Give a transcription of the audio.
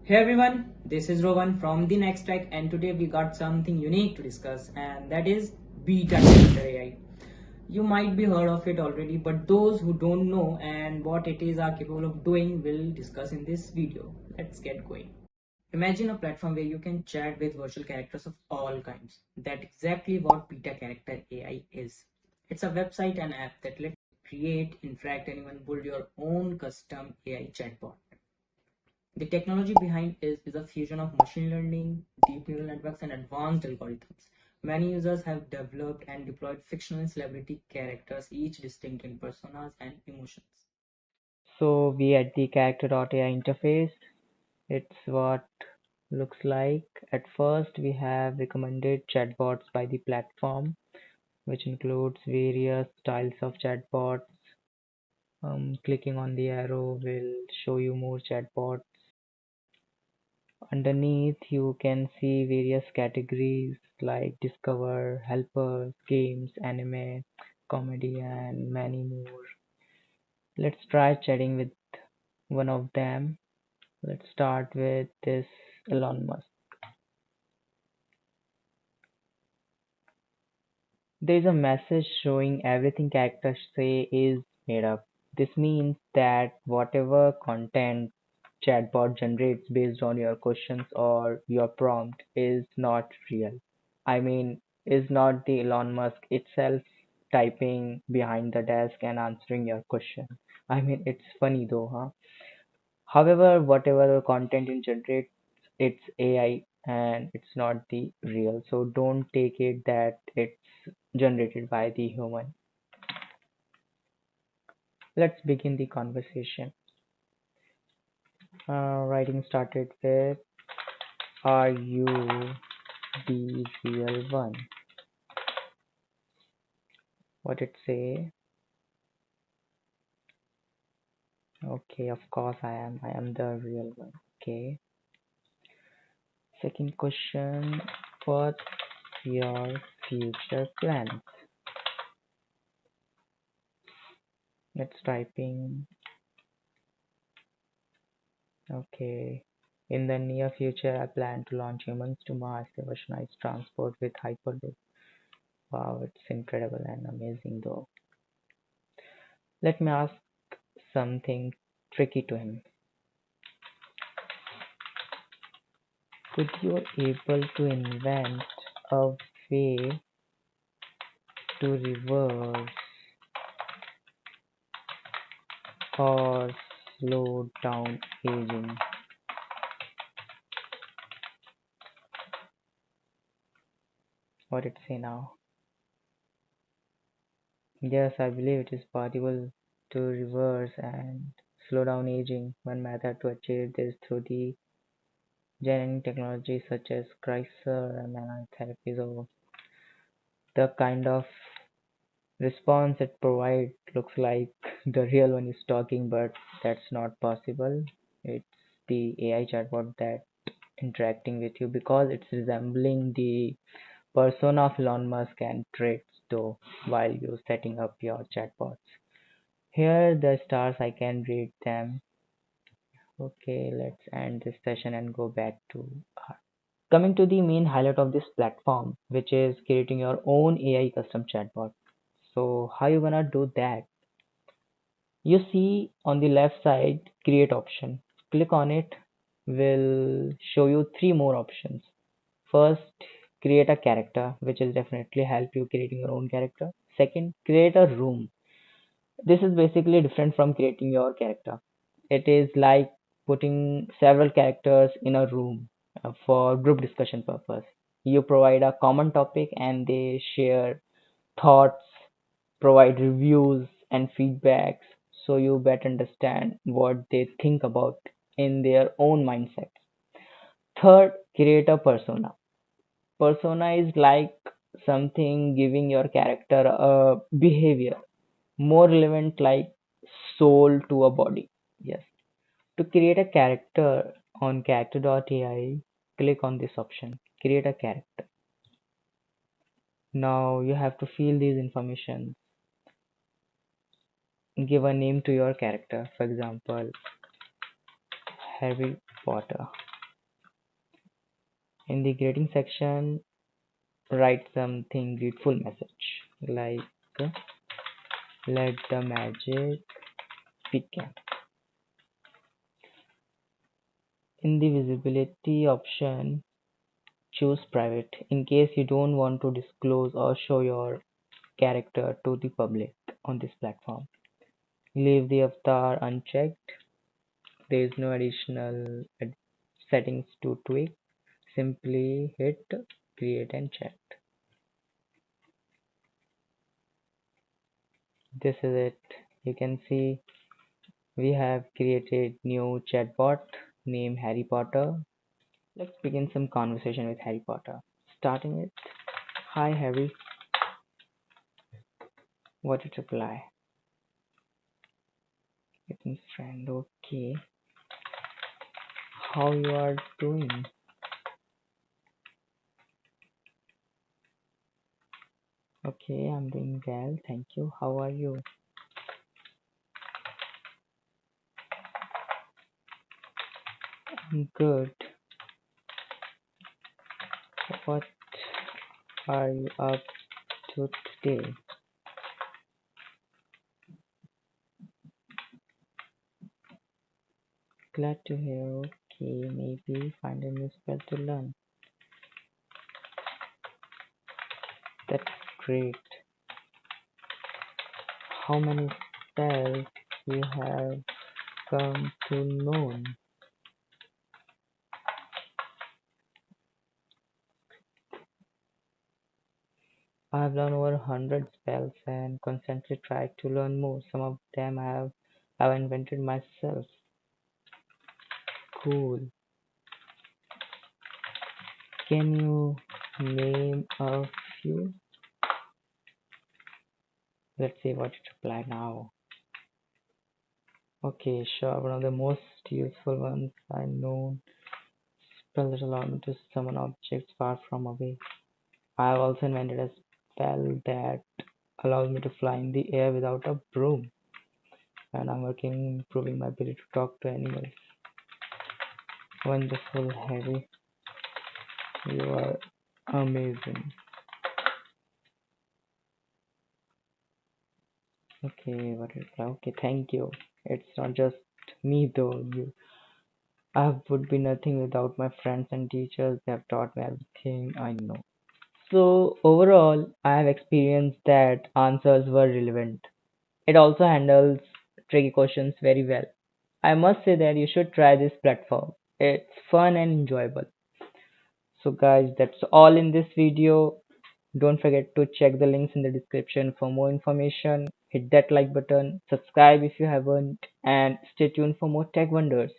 Hey everyone, this is Rowan from the Next Tech, and today we got something unique to discuss, and that is beta character AI. You might be heard of it already, but those who don't know and what it is are capable of doing will discuss in this video. Let's get going. Imagine a platform where you can chat with virtual characters of all kinds. That's exactly what beta character AI is. It's a website and app that lets you create, interact, and even build your own custom AI chatbot. The technology behind is a fusion of machine learning, deep neural networks, and advanced algorithms. Many users have developed and deployed fictional and celebrity characters, each distinct in personas and emotions. So we at the character.ai interface, it's what looks like. At first, we have recommended chatbots by the platform, which includes various styles of chatbots. Clicking on the arrow will show you more chatbots. Underneath, you can see various categories like Discover, Helper, Games, Anime, Comedy, and many more. Let's try chatting with one of them. Let's start with this Elon Musk. There is a message showing everything characters say is made up. This means that whatever content chatbot generates based on your questions or your prompt is not real. I mean, is not the Elon Musk itself typing behind the desk and answering your question. I mean, it's funny though, huh? However, whatever content it generates, it's AI and it's not the real. So don't take it that it's generated by the human. Let's begin the conversation. Writing started with, are you the real one? What it say? Okay, of course I am. I am the real one. Okay. Second question, what's your future plans? Let's typing. Okay. In the near future, I plan to launch humans to Mars, revolutionize transport with Hyperloop. Wow, it's incredible and amazing though. Let me ask something tricky to him. Could you able to invent a way to reverse or slow down aging? What it say now? Yes, I believe it is possible to reverse and slow down aging. One method to achieve this through the genetic technologies such as CRISPR and mRNA therapy. So the kind of response it provides looks like the real one is talking, but that's not possible. It's the AI chatbot that interacting with you because it's resembling the persona of Elon Musk and traits though while you're setting up your chatbots. Here the stars I can read them. Okay, let's end this session and go back to art. Coming to the main highlight of this platform, which is creating your own AI custom chatbot. So how you gonna do that? You see on the left side create option. Click on it, will show you three more options. First, create a character, which will definitely help you creating your own character. Second, create a room. This is basically different from creating your character. It is like putting several characters in a room for group discussion purpose. You provide a common topic and they share thoughts, provide reviews and feedbacks so you better understand what they think about in their own mindset. Third, create a persona. Persona is like something giving your character a behavior more relevant like soul to a body. Yes. To create a character on character.ai, click on this option, create a character. Now you have to fill these information. Give a name to your character, for example, Harry Potter. In the greeting section, write something grateful message like let the magic begin. In the visibility option, choose private in case you don't want to disclose or show your character to the public on this platform. Leave the avatar unchecked. There is no additional settings to tweak. Simply hit create and chat. This is it. You can see we have created new chatbot named Harry Potter. Let's begin some conversation with Harry Potter. Starting with hi Harry, what did reply? It's friend, okay. How you are doing? Okay, I'm doing well, thank you. How are you? I'm good. What are you up to today? Glad to hear. Okay, maybe find a new spell to learn. That's great. How many spells you have come to know? I've learned over 100 spells and constantly tried to learn more. Some of them I've invented myself. Cool. Can you name a few? Let's see what it reply now. Okay, sure. One of the most useful ones I know spell that allow me to summon objects far from away. I have also invented a spell that allows me to fly in the air without a broom, and I'm working on improving my ability to talk to animals. Wonderful, Harry. You are amazing. Okay, what is okay, thank you. It's not just me though. I would be nothing without my friends and teachers. They have taught me everything I know. So overall, I have experienced that answers were relevant. It also handles tricky questions very well. I must say that you should try this platform. It's fun and enjoyable. So guys, that's all in this video. Don't forget to check the links in the description for more information. Hit that like button, subscribe if you haven't, and stay tuned for more tech wonders.